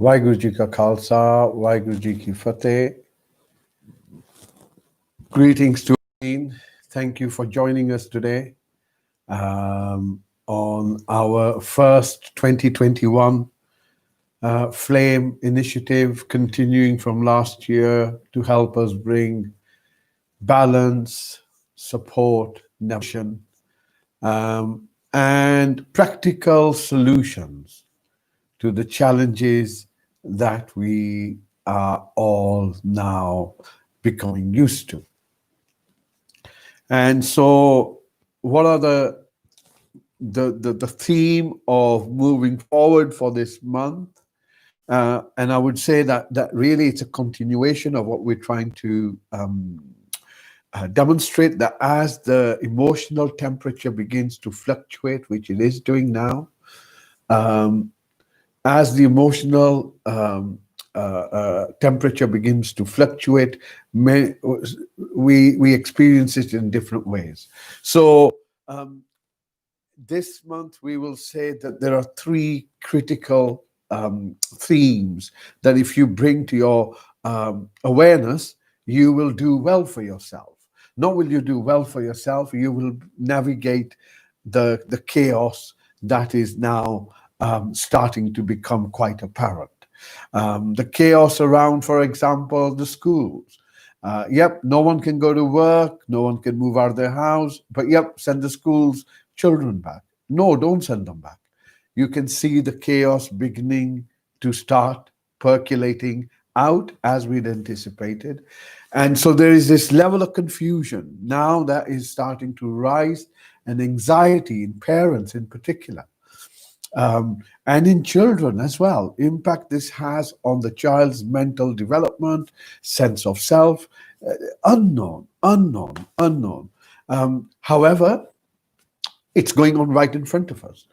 Waheguru Ji Ka Khalsa, Waheguru Ji Ki Fateh. Greetings to you. Thank you for joining us today on our first 2021 Flame initiative, continuing from last year to help us bring balance, support, navigation, and practical solutions to the challenges that we are all now becoming used to. And so, what are the theme of moving forward for this month? And I would say that really it's a continuation of what we're trying to demonstrate, that as the emotional temperature begins to fluctuate, which it is doing now, as the emotional temperature begins to fluctuate, we experience it in different ways. So this month we will say that there are three critical themes that if you bring to your awareness, you will do well for yourself. Not will you do well for yourself, you will navigate the chaos that is now starting to become quite apparent. The chaos around, for example, the schools. No one can go to work, no one can move out of their house, but send the schools children back. No, don't send them back. You can see the chaos beginning to start percolating out as we'd anticipated. And so there is this level of confusion now that is starting to rise, and anxiety in parents in particular. And in children as well. Impact this has on the child's mental development, sense of self, unknown. However, it's going on right in front of us.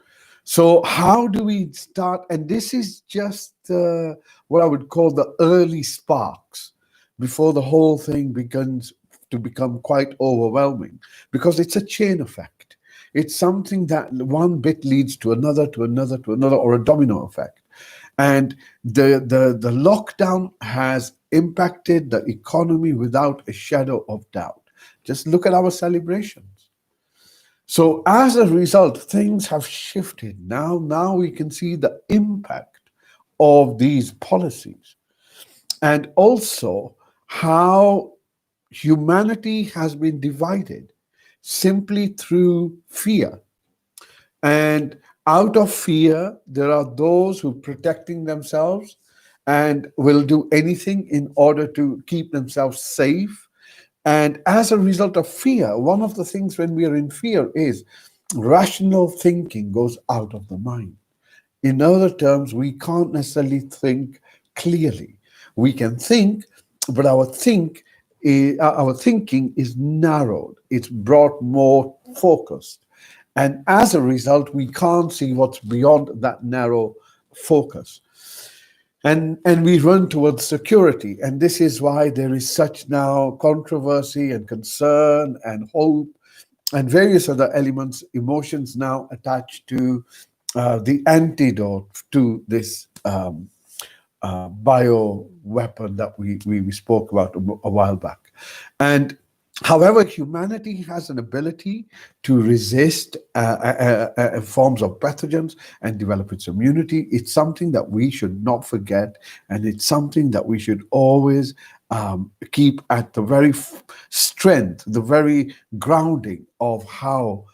So how do we start? And this is just what I would call the early sparks before the whole thing begins to become quite overwhelming, because it's a chain effect. It's something that one bit leads to another, or a domino effect. And the lockdown has impacted the economy without a shadow of doubt. Just look at our celebrations. So as a result, things have shifted. Now we can see the impact of these policies, and also how humanity has been divided simply through fear. And out of fear, there are those who are protecting themselves and will do anything in order to keep themselves safe. And as a result of fear, one of the things when we are in fear is rational thinking goes out of the mind. In other terms, we can't necessarily think clearly. We can think, but our thinking is narrowed. It's brought more focused. And as a result, we can't see what's beyond that narrow focus. And we run towards security. And this is why there is such now controversy and concern and hope and various other elements, emotions now attached to the antidote to this bio weapon that we spoke about a while back. And however, humanity has an ability to resist forms of pathogens and develop its immunity. It's something that we should not forget, and it's something that we should always keep at the very strength, the very grounding of how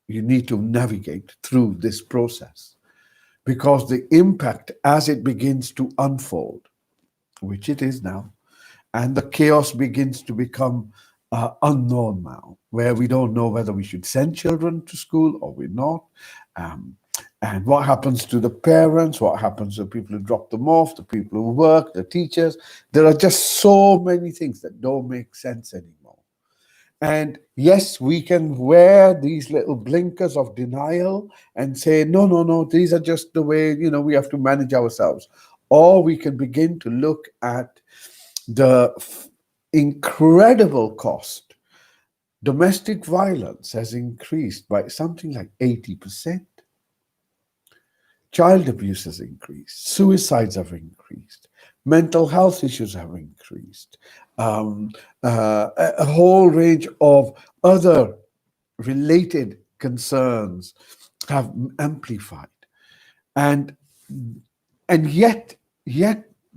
you need to navigate through this process. Because the impact as it begins to unfold, which it is now, and the chaos begins to become unknown now, where we don't know whether we should send children to school or we're not. And what happens to the parents, what happens to the people who drop them off, the people who work, the teachers. There are just so many things that don't make sense anymore. And yes, we can wear these little blinkers of denial and say, no, these are just the way, we have to manage ourselves. Or we can begin to look at the incredible cost. Domestic violence has increased by something like 80%. child abuse has increased, suicides have increased, mental health issues have increased, um, a whole range of other related concerns have amplified. And and yet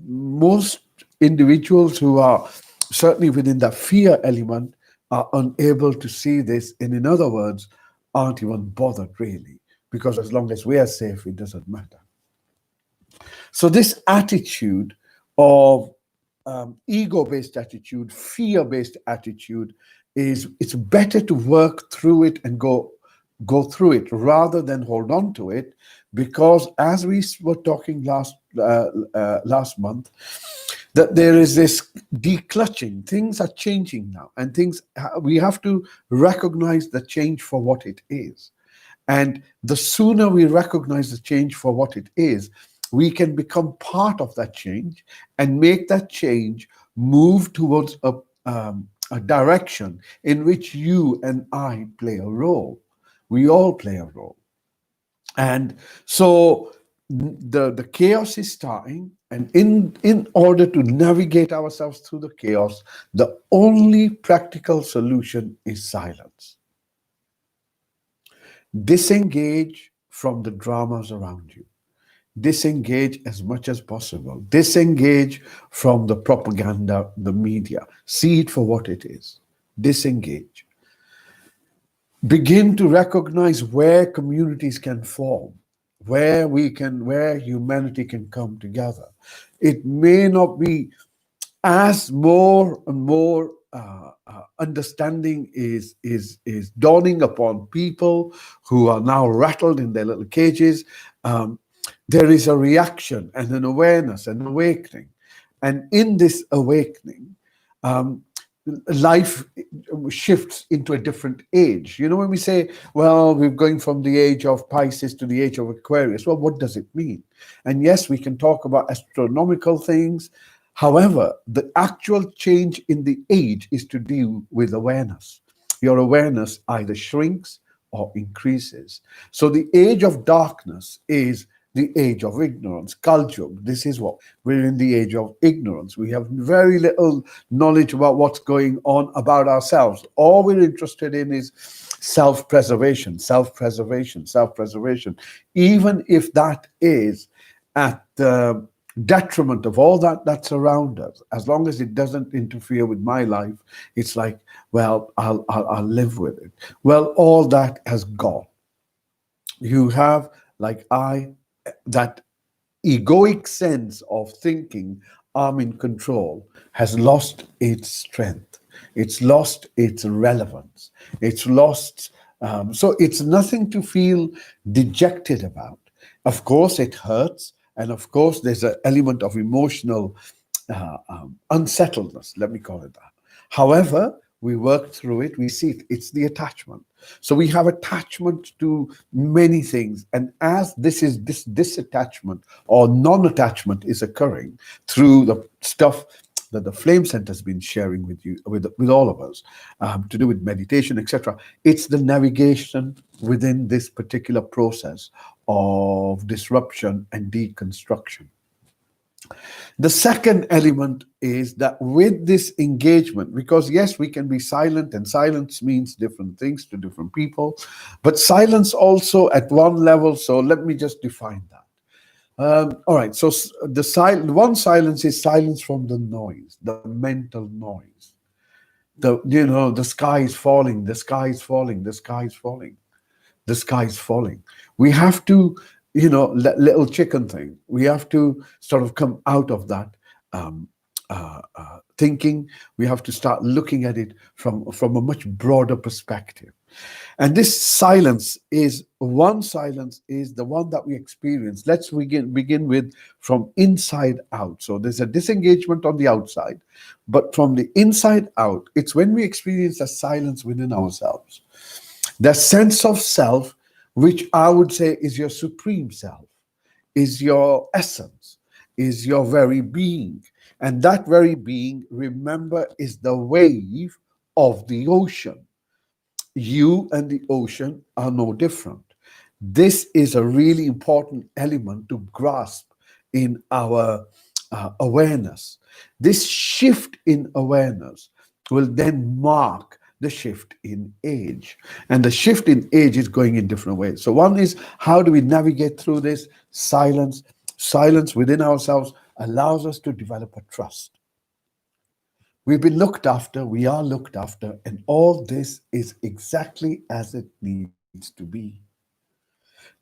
most individuals who are certainly within the fear element are unable to see this, and in other words, aren't even bothered really, because as long as we are safe, it doesn't matter. So this attitude of ego-based attitude, fear-based attitude, is it's better to work through it and go through it rather than hold on to it, because as we were talking last month, that there is this declutching. Things are changing now, and things we have to recognize the change for what it is. And the sooner we recognize the change for what it is, we can become part of that change and make that change move towards a direction in which you and I play a role. We all play a role. And so the chaos is starting, and in order to navigate ourselves through the chaos, the only practical solution is silence. Disengage from the dramas around you. Disengage as much as possible. Disengage from the propaganda, the media. See it for what it is. Disengage. Begin to recognize where communities can form, where humanity can come together. It may not be, as more and more understanding is dawning upon people who are now rattled in their little cages. There is a reaction and an awareness, an awakening, and in this awakening, um, life shifts into a different age. You know, when we say, well, we're going from the age of Pisces to the age of Aquarius, well, what does it mean? And yes, we can talk about astronomical things. However, the actual change in the age is to do with awareness. Your awareness either shrinks or increases. So the age of darkness is the age of ignorance, culture. This is what we're in, the age of ignorance. We have very little knowledge about what's going on about ourselves. All we're interested in is self-preservation, self-preservation, self-preservation, even if that is at the detriment of all that's around us. As long as it doesn't interfere with my life, it's like, well, I'll live with it. Well, all that has gone. You have, like that egoic sense of thinking I'm in control has lost its strength. It's lost its relevance. It's lost, so it's nothing to feel dejected about. Of course, it hurts. And of course, there's an element of emotional unsettledness, let me call it that. However, we work through it, we see it, it's the attachment. So we have attachment to many things, and as this attachment or non-attachment is occurring through the stuff that the Flame Center has been sharing with you, with all of us, to do with meditation, etc. It's the navigation within this particular process of disruption and deconstruction. The second element is that with this engagement, because yes, we can be silent, and silence means different things to different people, but silence also at one level. So let me just define that. All right. So one silence is silence from the noise, the mental noise. The sky is falling, the sky is falling, the sky is falling, the sky is falling. We have to, little chicken thing. We have to sort of come out of that thinking. We have to start looking at it from a much broader perspective. And this silence is the one that we experience. Let's begin with from inside out. So there's a disengagement on the outside, but from the inside out, it's when we experience a silence within ourselves. The sense of self, which I would say is your supreme self, is your essence, is your very being. And that very being, remember, is the wave of the ocean. You and the ocean are no different. This is a really important element to grasp in our awareness. This shift in awareness will then mark the shift in age. And the shift in age is going in different ways. So, one is, how do we navigate through this? Silence. Silence within ourselves allows us to develop a trust. We've been looked after, we are looked after, and all this is exactly as it needs to be.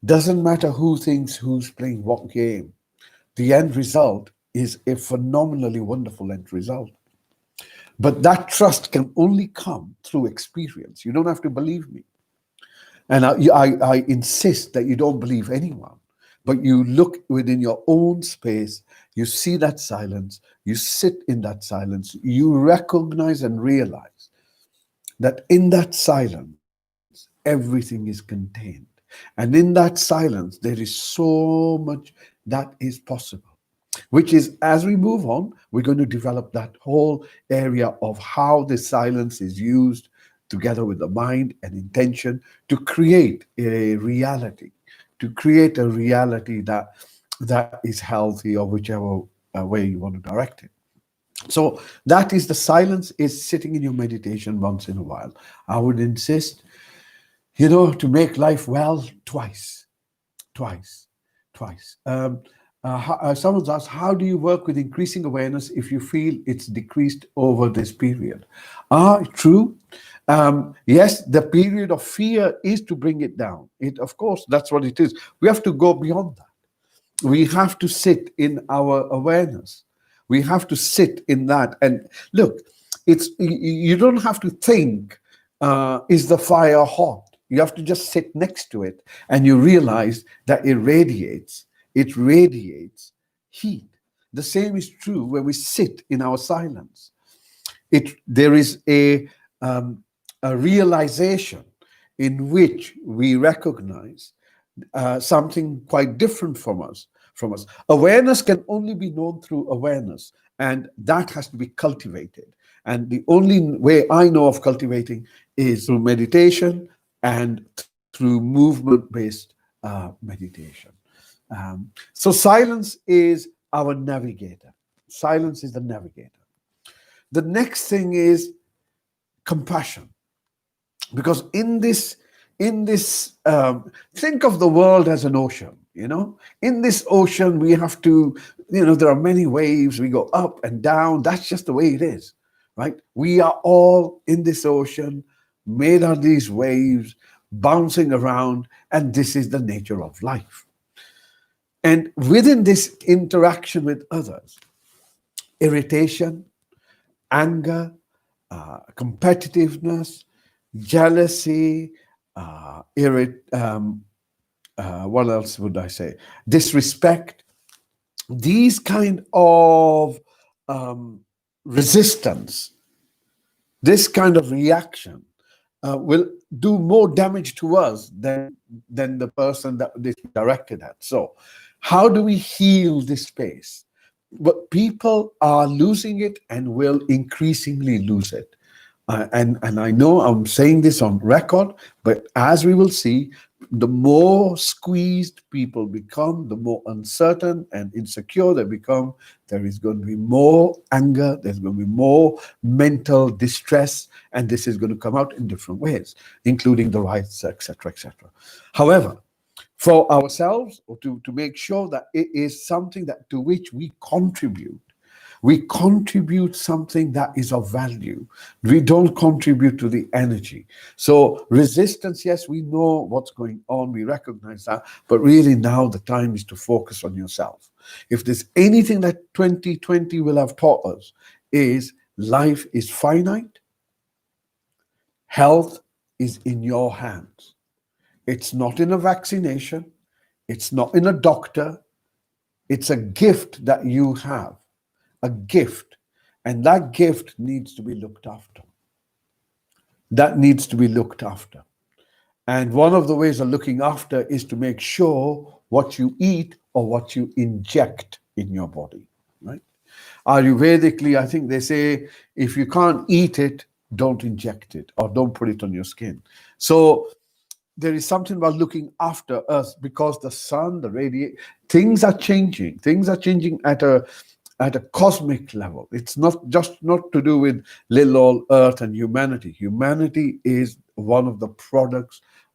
Doesn't matter who thinks who's playing what game. The end result is a phenomenally wonderful end result. But that trust can only come through experience. You don't have to believe me. And I insist that you don't believe anyone, but you look within your own space, you see that silence, you sit in that silence, you recognize and realize that in that silence, everything is contained. And in that silence, there is so much that is possible, which is, as we move on, we're going to develop that whole area of how the silence is used together with the mind and intention to create a reality, that is healthy, or whichever way you want to direct it. So that is, the silence is sitting in your meditation once in a while. I would insist, to make life well, twice, twice, twice. Someone's asked, how do you work with increasing awareness if you feel it's decreased over this period? True. Yes, the period of fear is to bring it down. It, of course, that's what it is. We have to go beyond that. We have to sit in our awareness. We have to sit in that. And look, you don't have to think, is the fire hot? You have to just sit next to it, and you realize that it radiates heat. The same is true when we sit in our silence. There is a realization in which we recognize something quite different from us. Awareness can only be known through awareness, and that has to be cultivated. And the only way I know of cultivating is through meditation and through movement-based meditation. So silence is our navigator. Silence is the navigator. The next thing is compassion, because in this think of the world as an ocean. In this ocean, we have to, there are many waves. We go up and down. That's just the way it is, right? We are all in this ocean, made of these waves, bouncing around, and this is the nature of life. And within this interaction with others, irritation, anger, competitiveness, jealousy, what else would I say? Disrespect. These kind of resistance, this kind of reaction will do more damage to us than the person that is directed at. So, how do we heal this space? But people are losing it and will increasingly lose it. And I know I'm saying this on record, but as we will see, the more squeezed people become, the more uncertain and insecure they become, there is going to be more anger, there's going to be more mental distress, and this is going to come out in different ways, including the riots, etc., etc. However, for ourselves, or to make sure that it is something that to which we contribute something that is of value. We don't contribute to the energy. So resistance, yes, we know what's going on, we recognize that, but really now the time is to focus on yourself. If there's anything that 2020 will have taught us, is life is finite, health is in your hands. It's not in a vaccination, it's not in a doctor, it's a gift that you have, a gift. And that gift needs to be looked after. That needs to be looked after. And one of the ways of looking after is to make sure what you eat or what you inject in your body, right? Ayurvedically, I think they say, if you can't eat it, don't inject it or don't put it on your skin. So there is something about looking after us, because the sun, the radiate, things are changing. Things are changing at a cosmic level. It's not to do with little old Earth and humanity. Humanity is one of the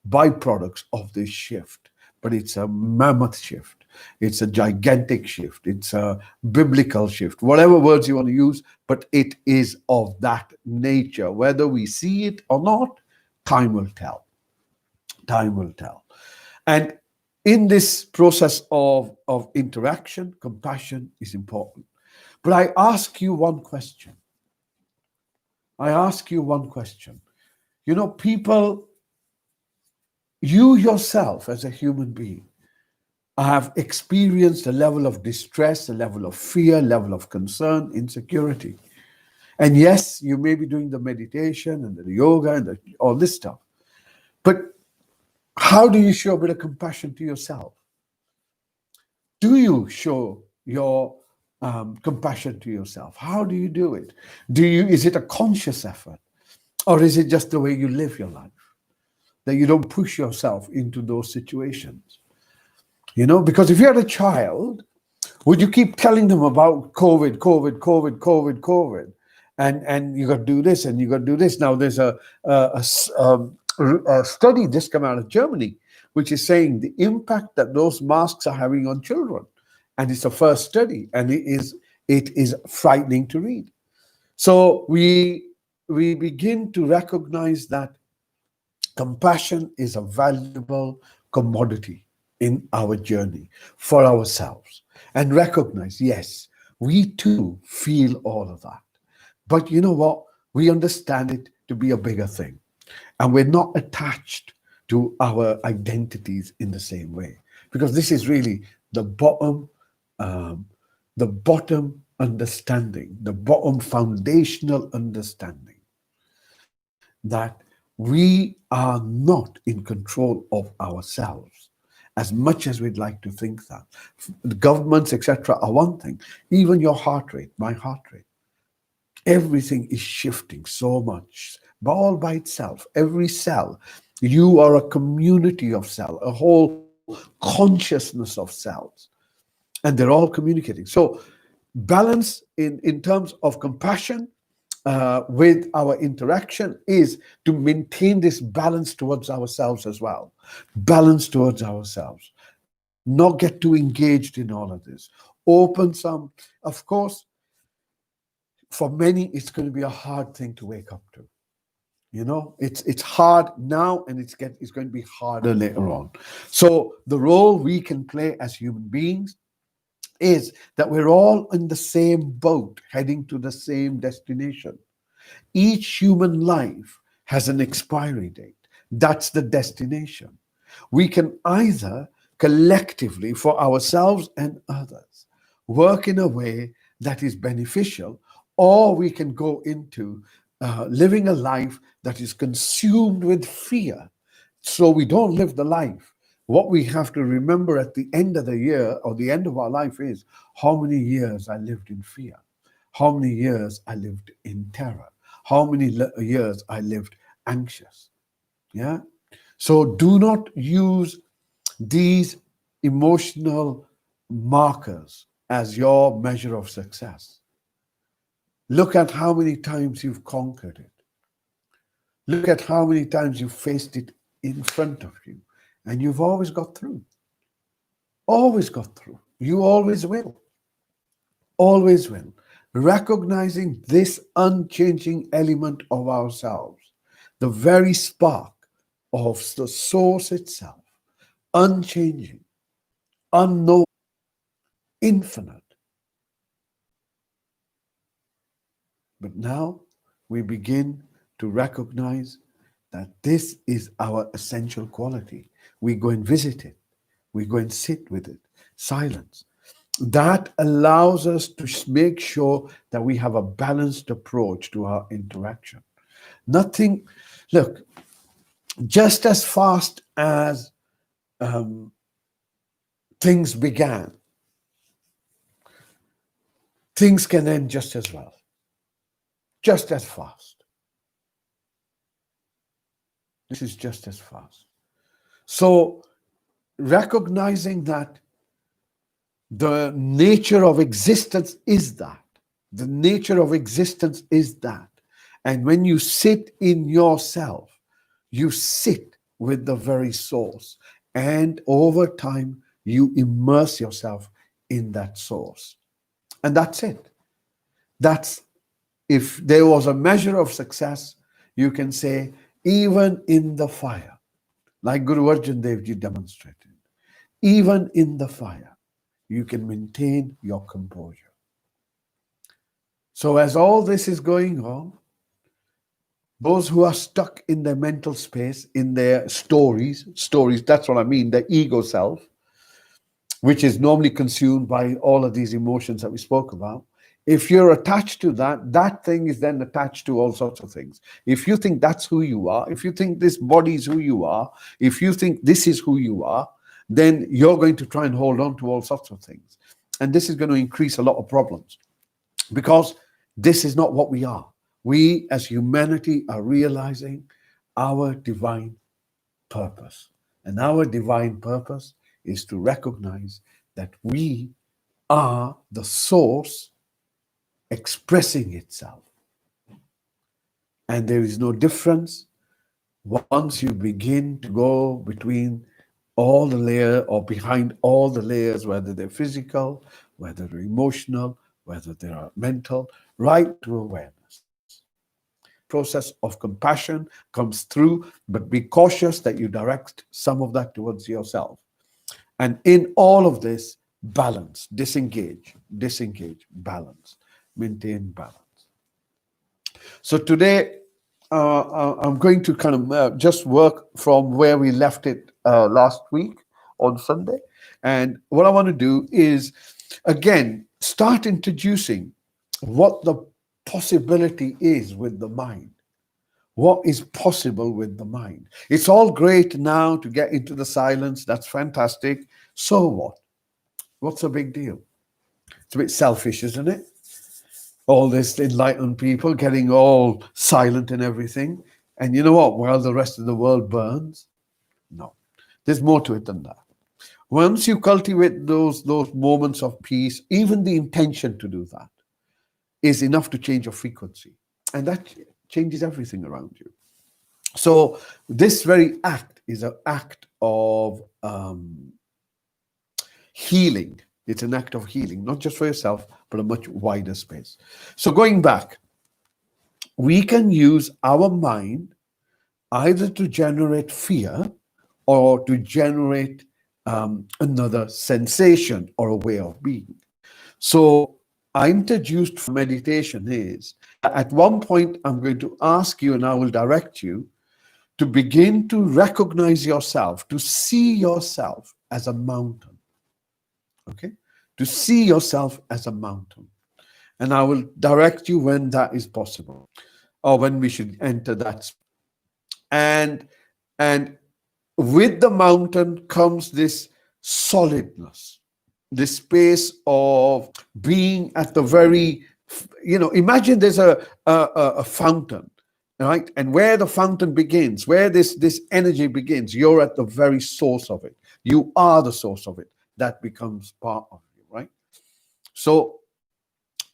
byproducts of this shift, but it's a mammoth shift. It's a gigantic shift. It's a biblical shift, whatever words you want to use, but it is of that nature. Whether we see it or not, time will tell. Time will tell. And in this process of interaction, compassion is important. But I ask you one question. I ask you one question. People, you yourself as a human being, have experienced a level of distress, a level of fear, level of concern, insecurity. And yes, you may be doing the meditation and the yoga and all this stuff. But how do you show a bit of compassion to yourself? Do you show your compassion to yourself? How do you do it? Is it a conscious effort, or is it just the way you live your life, that you don't push yourself into those situations? Because if you had a child, would you keep telling them about COVID, COVID, COVID, COVID, COVID, and you got to do this and you got to do this? Now there's a study just come out of Germany, which is saying the impact that those masks are having on children, and it's a first study, and it is frightening to read. So we begin to recognize that compassion is a valuable commodity in our journey for ourselves, and recognize, yes, we too feel all of that. But you know what? We understand it to be a bigger thing, and we're not attached to our identities in the same way, because this is really the um, bottom understanding, the bottom foundational understanding, that we are not in control of ourselves as much as we'd like to think that. The governments, etc., are one thing. Even your heart rate, my heart rate, everything is shifting so much, but all by itself. Every cell, you are a community of cells, a whole consciousness of cells, and they're all communicating. So balance in terms of compassion with our interaction is to maintain this balance towards ourselves as well. Balance towards ourselves. Not get too engaged in all of this. Open some, of course, for many, it's going to be a hard thing to wake up to. It's hard now, and it's going to be harder later on. So the role we can play as human beings is that we're all in the same boat, heading to the same destination. Each human life has an expiry date. That's the destination. We can either collectively, for ourselves and others, work in a way that is beneficial, or we can go into living a life that is consumed with fear. So we don't live the life. What we have to remember at the end of the year or the end of our life is how many years I lived in fear, how many years I lived in terror, how many years I lived anxious. Yeah. So do not use these emotional markers as your measure of success. Look at how many times you've conquered it. Look at how many times you faced it in front of you, and you've always got through. Always got through. You always will. Always will. Recognizing this unchanging element of ourselves, the very spark of the source itself, unchanging, unknown, infinite. But now we begin to recognize that this is our essential quality. We go and visit it. We go and sit with it. Silence. That allows us to make sure that we have a balanced approach to our interaction. Nothing, look, just as fast as things began, things can end just as well, just as fast. This is just as fast. So recognizing that the nature of existence is that. The nature of existence is that. And when you sit in yourself, you sit with the very source. And over time, you immerse yourself in that source. And that's it. That's, if there was a measure of success, you can say, even in the fire, like Guru Arjan Dev Ji demonstrated, even in the fire, you can maintain your composure. So as all this is going on, those who are stuck in their mental space, in their stories, that's what I mean, the ego self, which is normally consumed by all of these emotions that we spoke about. If you're attached to that, that thing is then attached to all sorts of things. If you think that's who you are, if you think this body is who you are, if you think this is who you are, then you're going to try and hold on to all sorts of things. And this is going to increase a lot of problems, because this is not what we are. We as humanity are realizing our divine purpose. And our divine purpose is to recognize that we are the source expressing itself. And there is no difference once you begin to go between all the layers or behind all the layers, whether they're physical, whether they're emotional, whether they are mental, right to awareness. Process of compassion comes through, but be cautious that you direct some of that towards yourself. And in all of this, balance, disengage, balance, maintain balance. So today, I'm going to kind of just work from where we left it last week on Sunday. And what I want to do is, again, start introducing what the possibility is with the mind. What is possible with the mind? It's all great now to get into the silence. That's fantastic. So what? What's the big deal? It's a bit selfish, isn't it? All this enlightened people getting all silent and everything. And you know what? While the rest of the world burns? No. There's more to it than that. Once you cultivate those moments of peace, even the intention to do that is enough to change your frequency. And that changes everything around you. So this very act is an act of healing. It's an act of healing, not just for yourself, but a much wider space. So going back, we can use our mind either to generate fear or to generate another sensation or a way of being. So I introduced meditation is, at one point I'm going to ask you and I will direct you to begin to recognize yourself, to see yourself as a mountain. Okay? To see yourself as a mountain. And I will direct you when that is possible, or when we should enter that. And with the mountain comes this solidness, this space of being at the very, imagine there's a fountain, right? And where the fountain begins, where this energy begins, you're at the very source of it. You are the source of it. That becomes part of you, right? So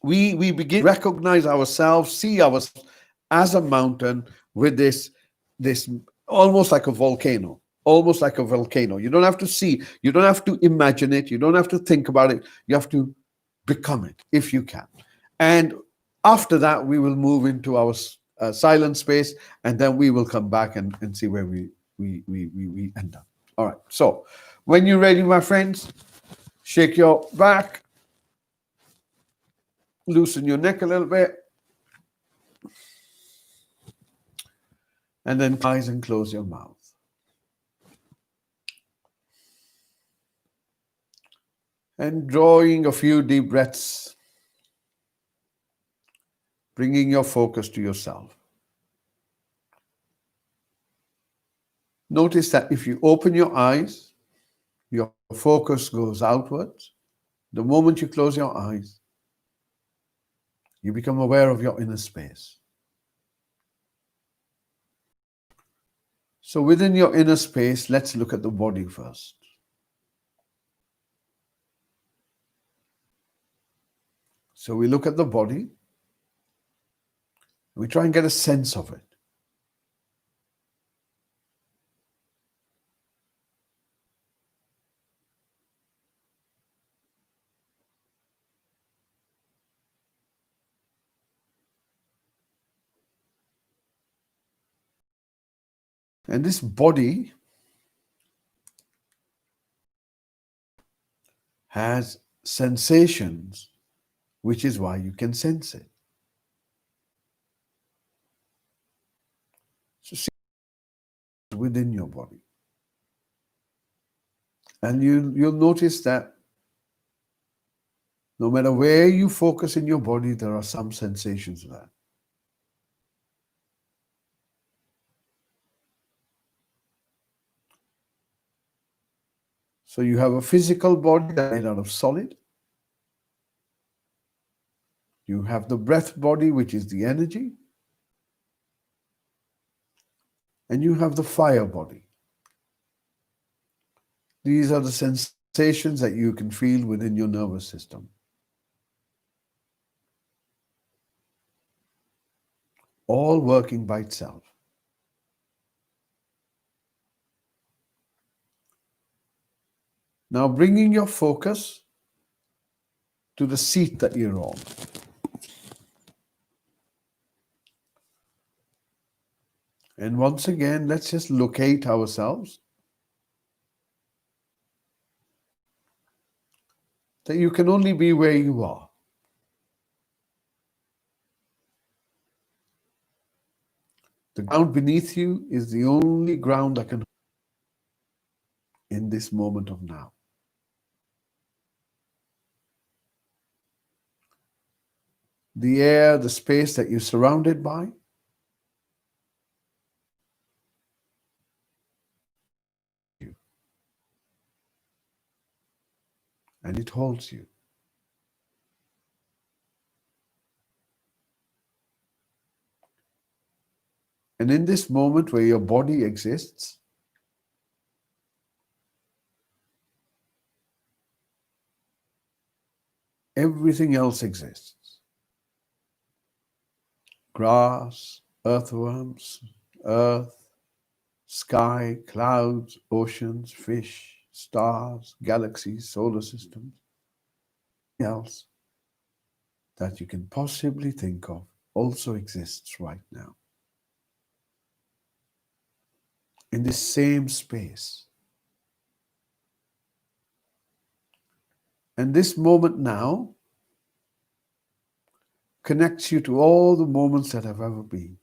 we begin to recognize ourselves, see ourselves as a mountain with this almost like a volcano. Almost like a volcano. You don't have to see, you don't have to imagine it, you don't have to think about it, you have to become it if you can. And after that, we will move into our silent space, and then we will come back and see where we end up. All right. So when you're ready, my friends, shake your back, loosen your neck a little bit, and then eyes and close your mouth. And drawing a few deep breaths, bringing your focus to yourself. Notice that if you open your eyes, your focus goes outwards. The moment you close your eyes, you become aware of your inner space. So within your inner space, let's look at the body first. So we look at the body, we try and get a sense of it. And this body has sensations, which is why you can sense it. So see within your body. And you'll notice that no matter where you focus in your body, there are some sensations there. So you have a physical body that's made out of solid. You have the breath body, which is the energy. And you have the fire body. These are the sensations that you can feel within your nervous system. All working by itself. Now bringing your focus to the seat that you're on. And once again, let's just locate ourselves. That you can only be where you are. The ground beneath you is the only ground that can in this moment of now. The air, the space that you're surrounded by, and it holds you. And in this moment where your body exists, everything else exists. Grass, earthworms, earth, sky, clouds, oceans, fish, stars, galaxies, solar systems, else that you can possibly think of also exists right now. In this same space. And this moment now connects you to all the moments that have ever been.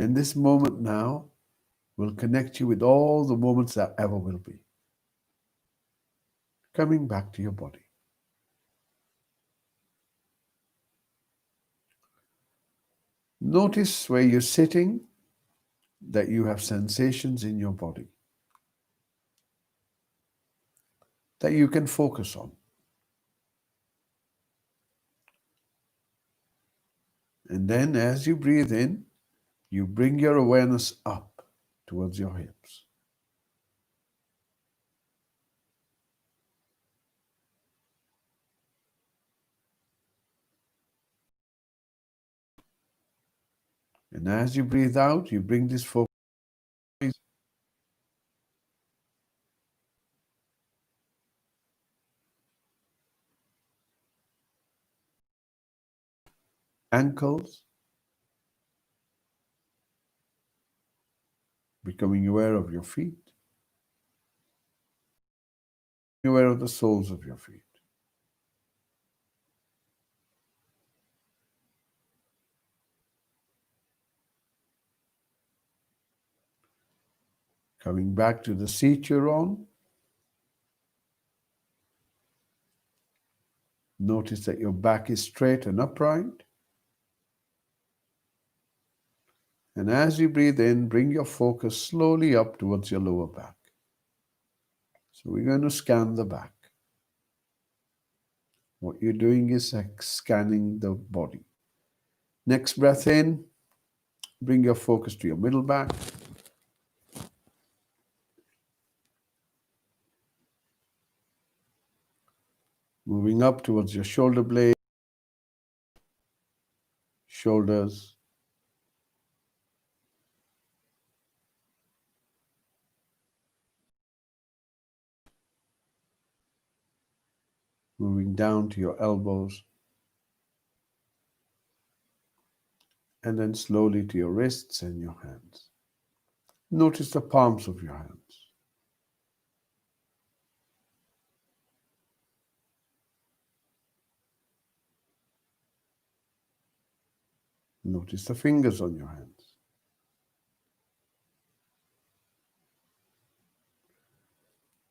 And this moment now will connect you with all the moments that ever will be. Coming back to your body. Notice where you're sitting that you have sensations in your body that you can focus on. And then as you breathe in, you bring your awareness up towards your hips. And as you breathe out, you bring this focus ankles, becoming aware of your feet, aware of the soles of your feet. Coming back to the seat you're on, notice that your back is straight and upright. And as you breathe in, bring your focus slowly up towards your lower back. So we're going to scan the back. What you're doing is scanning the body. Next breath in, Bring your focus to your middle back. Moving up towards your shoulder blade, shoulders, moving down to your elbows, and then slowly to your wrists and your hands. Notice the palms of your hands. Notice the fingers on your hands.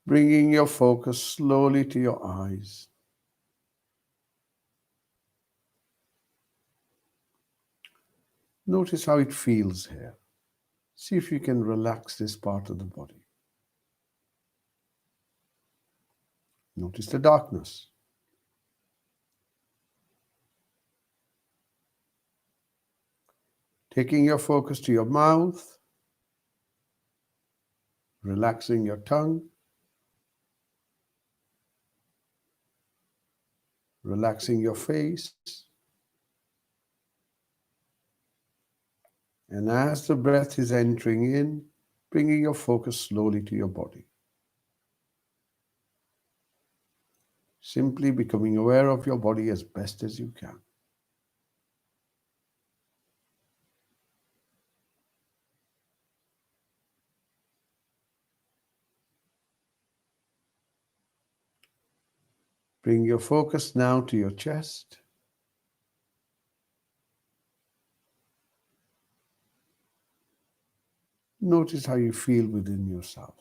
Bringing your focus slowly to your eyes. Notice how it feels here. See if you can relax this part of the body. Notice the darkness. Taking your focus to your mouth, relaxing your tongue, relaxing your face. And as the breath is entering in, bringing your focus slowly to your body. Simply becoming aware of your body as best as you can. Bring your focus now to your chest. Notice how you feel within yourself.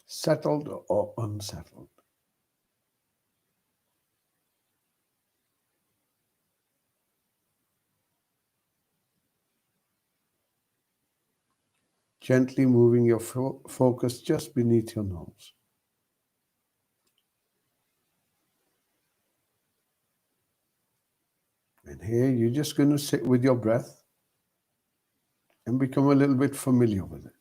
Settled or unsettled. Gently moving your focus just beneath your nose. And here you're just going to sit with your breath and become a little bit familiar with it.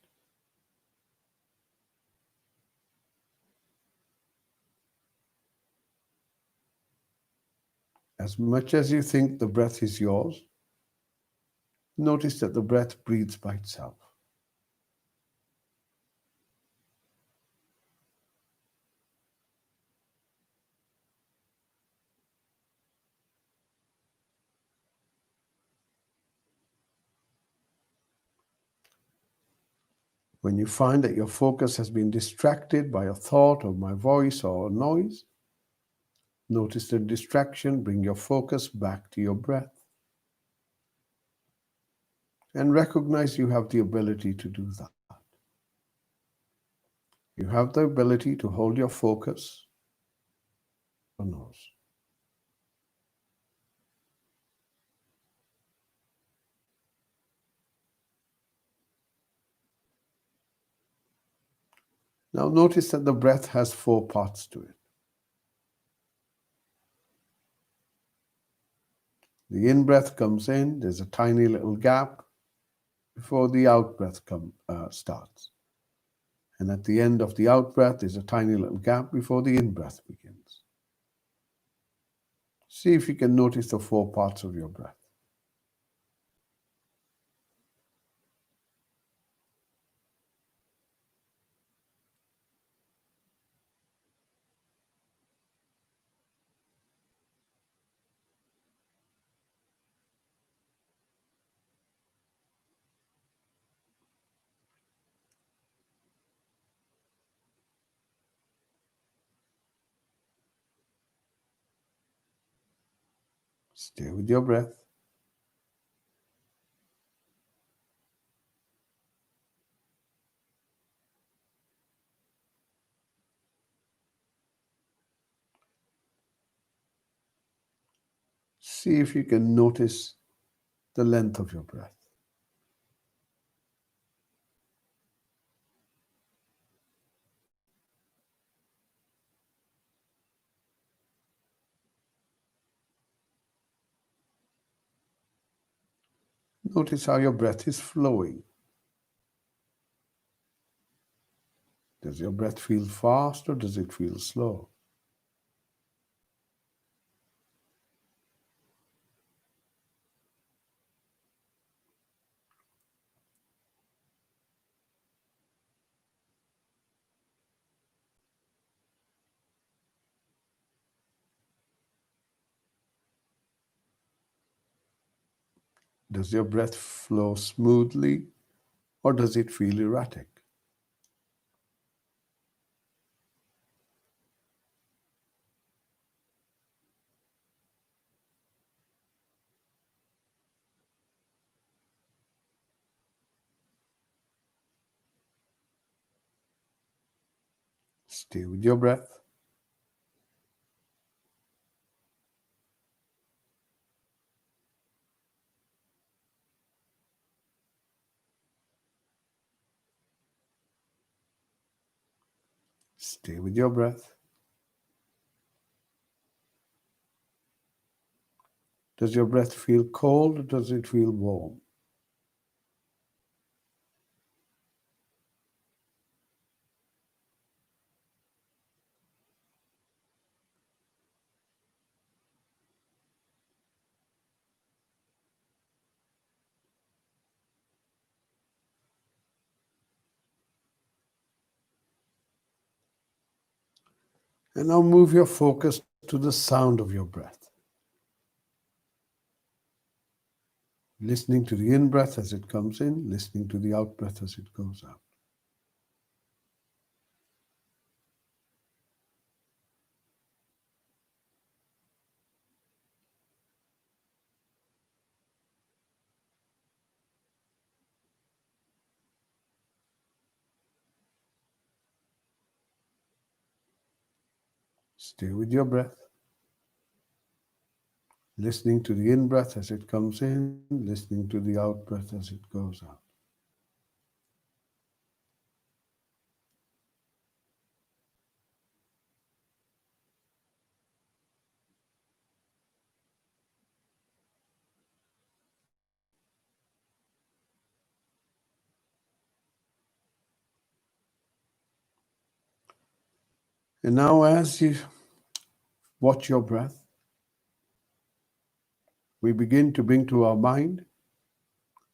As much as you think the breath is yours, notice that the breath breathes by itself. When you find that your focus has been distracted by a thought or my voice or a noise, notice the distraction, bring your focus back to your breath. And recognize you have the ability to do that. You have the ability to hold your focus on your nose. Now notice that the breath has 4 parts to it. The in-breath comes in, there's a tiny little gap before the out-breath starts. And at the end of the out-breath, there's a tiny little gap before the in-breath begins. See if you can notice the 4 parts of your breath. Stay with your breath. See if you can notice the length of your breath. Notice how your breath is flowing. Does your breath feel fast or does it feel slow? Does your breath flow smoothly or does it feel erratic? Stay with your breath. Stay with your breath. Does your breath feel cold or does it feel warm? And now move your focus to the sound of your breath. Listening to the in breath as it comes in, listening to the out breath as it goes out. Stay with your breath. Listening to the in breath as it comes in, listening to the out breath as it goes out. And now, as you watch your breath, we begin to bring to our mind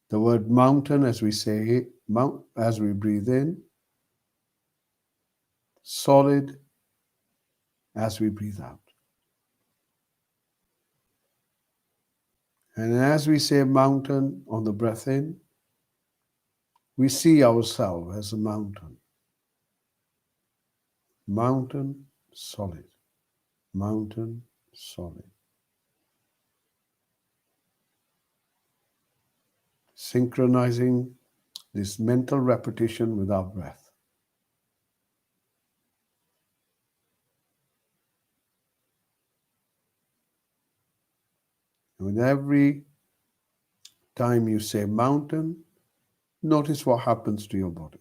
the word mountain as we say, as we breathe in, solid as we breathe out. And as we say mountain on the breath in, we see ourselves as a mountain. Mountain, solid. Mountain, solid. Synchronizing this mental repetition with our breath. And with every time you say mountain, notice what happens to your body.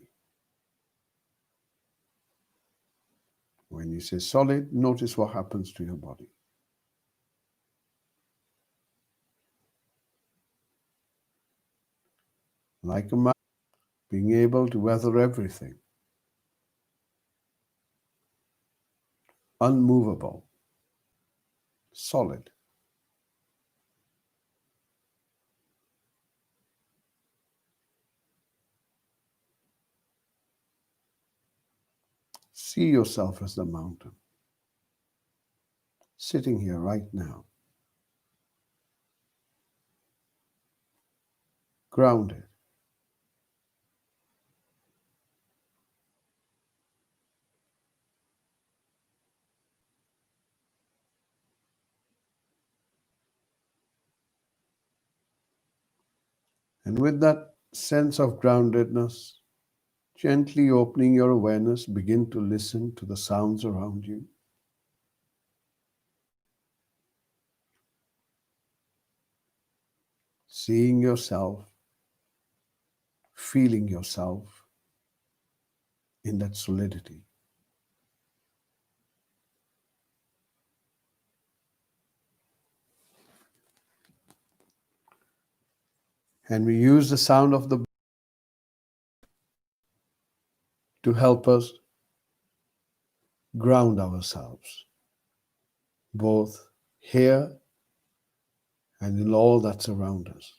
When you say solid, notice what happens to your body. Like a mountain, being able to weather everything. Unmovable. Solid. See yourself as the mountain. Sitting here right now. Grounded. And with that sense of groundedness, gently opening your awareness, begin to listen to the sounds around you. Seeing yourself, feeling yourself in that solidity. And we use the sound of the to help us ground ourselves, both here and in all that's around us.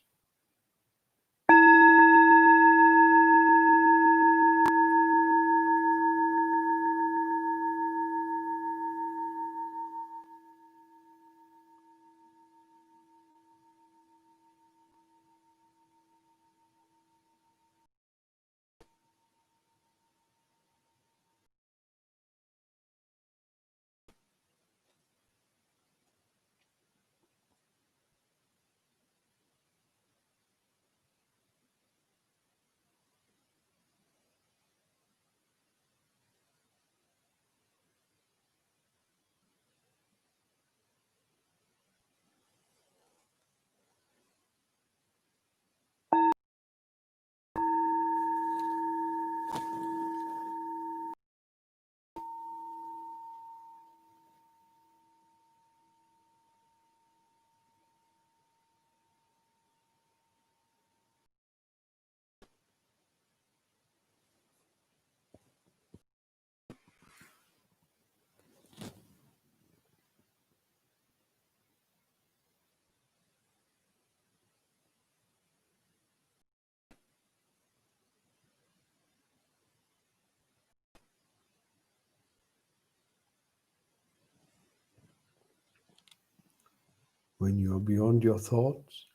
When you are beyond your thoughts,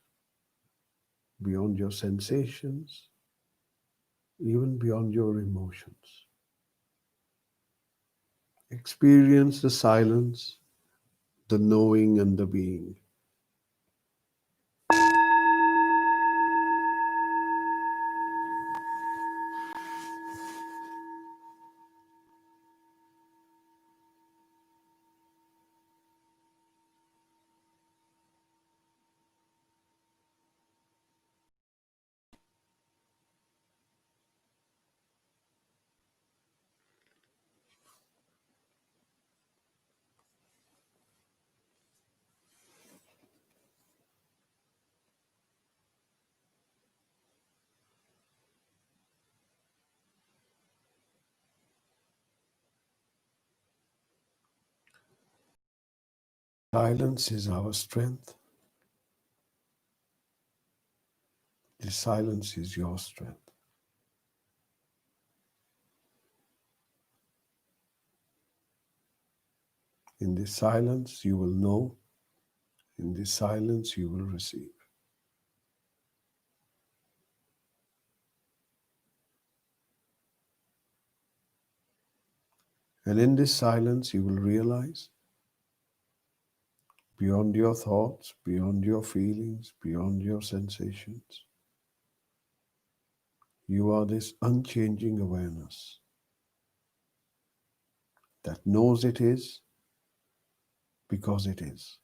beyond your sensations, even beyond your emotions, experience the silence, the knowing, and the being. Silence is our strength. The silence is your strength. In this silence, you will know. In this silence, you will receive. And in this silence, you will realize beyond your thoughts, beyond your feelings, beyond your sensations, you are this unchanging awareness that knows it is because it is.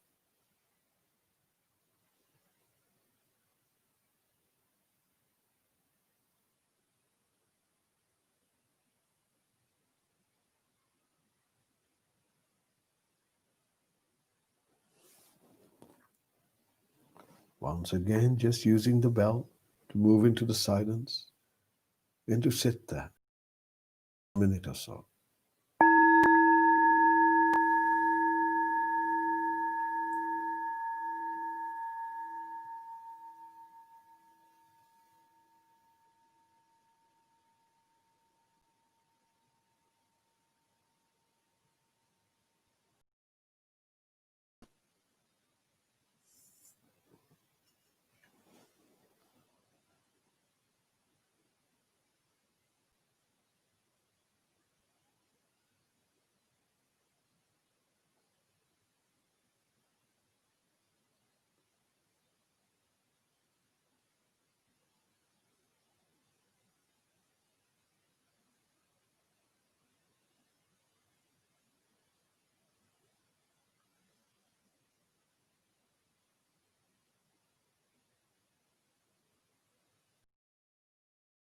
Once again, just using the bell to move into the silence and to sit there a minute or so.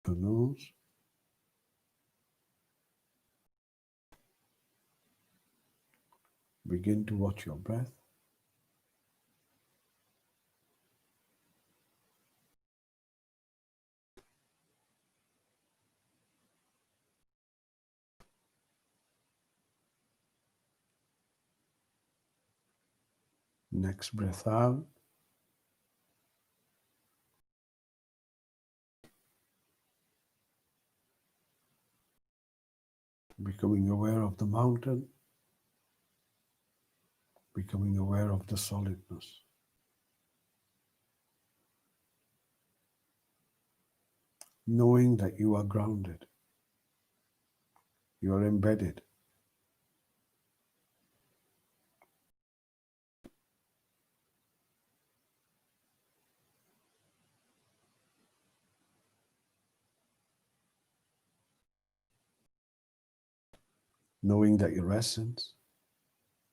Your nose. Begin to watch your breath. Next breath out. Becoming aware of the mountain, becoming aware of the solidness. Knowing that you are grounded, you are embedded. Knowing that your essence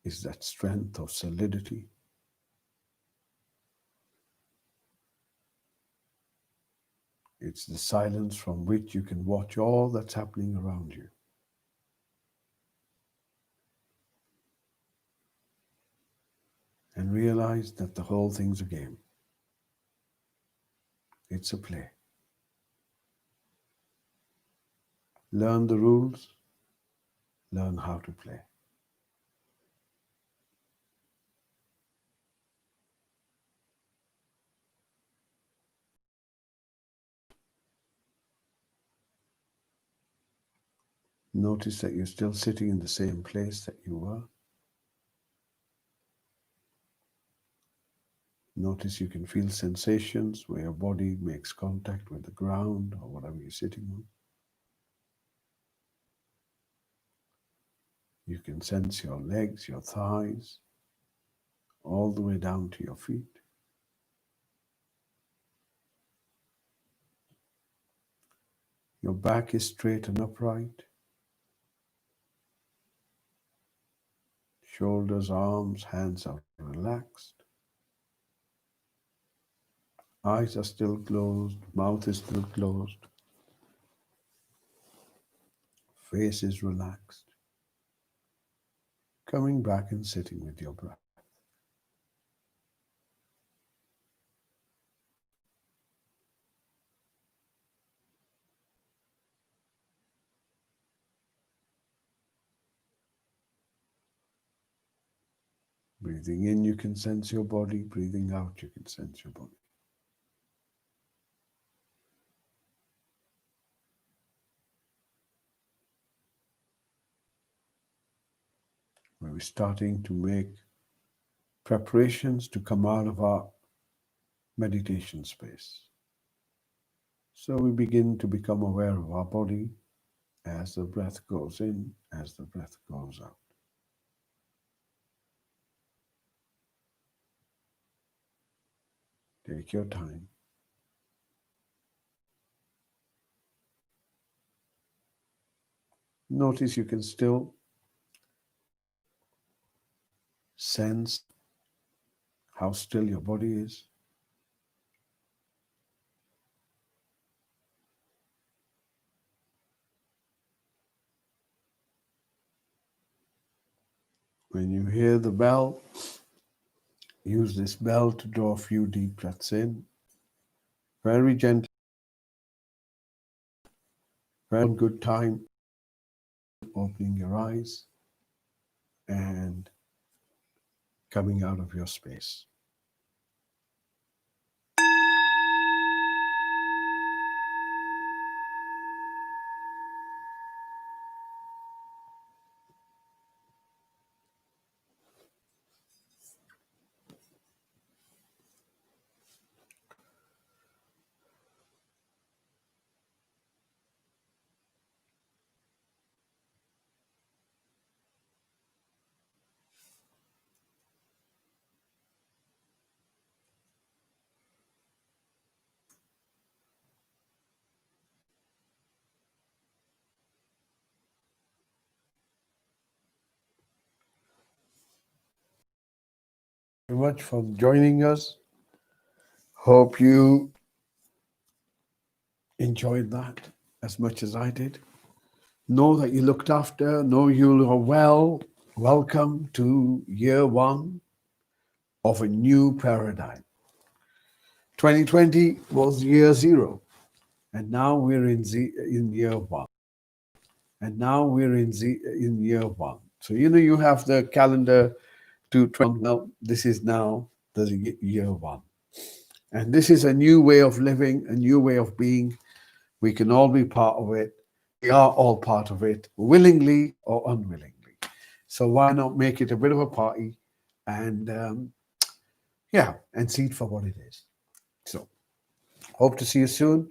is that strength of solidity. It's the silence from which you can watch all that's happening around you. And realize that the whole thing's a game. It's a play. Learn the rules, learn how to play. Notice that you're still sitting in the same place that you were. Notice you can feel sensations where your body makes contact with the ground or whatever you're sitting on. You can sense your legs, your thighs, all the way down to your feet. Your back is straight and upright. Shoulders, arms, hands are relaxed. Eyes are still closed, mouth is still closed. Face is relaxed. Coming back and sitting with your breath. Breathing in, you can sense your body. Breathing out, you can sense your body. We're starting to make preparations to come out of our meditation space. So we begin to become aware of our body as the breath goes in, as the breath goes out. Take your time. Notice you can still sense how still your body is. When you hear the bell, use this bell to draw a few deep breaths in. Very gently, very good time, opening your eyes and coming out of your space. Very much for joining us. Hope you enjoyed that as much as I did. Know that you looked after, know you are well. Welcome to year one of a new paradigm. 2020 was year zero, and now we're in year one. And now we're in year one. So, you have the calendar Well, this is now the year one. And this is a new way of living, a new way of being. We can all be part of it. We are all part of it, willingly or unwillingly. So why not make it a bit of a party and and see it for what it is. So hope to see you soon.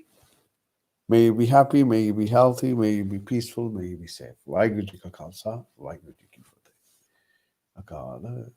May you be happy, may you be healthy, may you be peaceful, may you be safe. Waheguru Ji Ka Khalsa, Waheguru Ji Ki Fateh. Akala.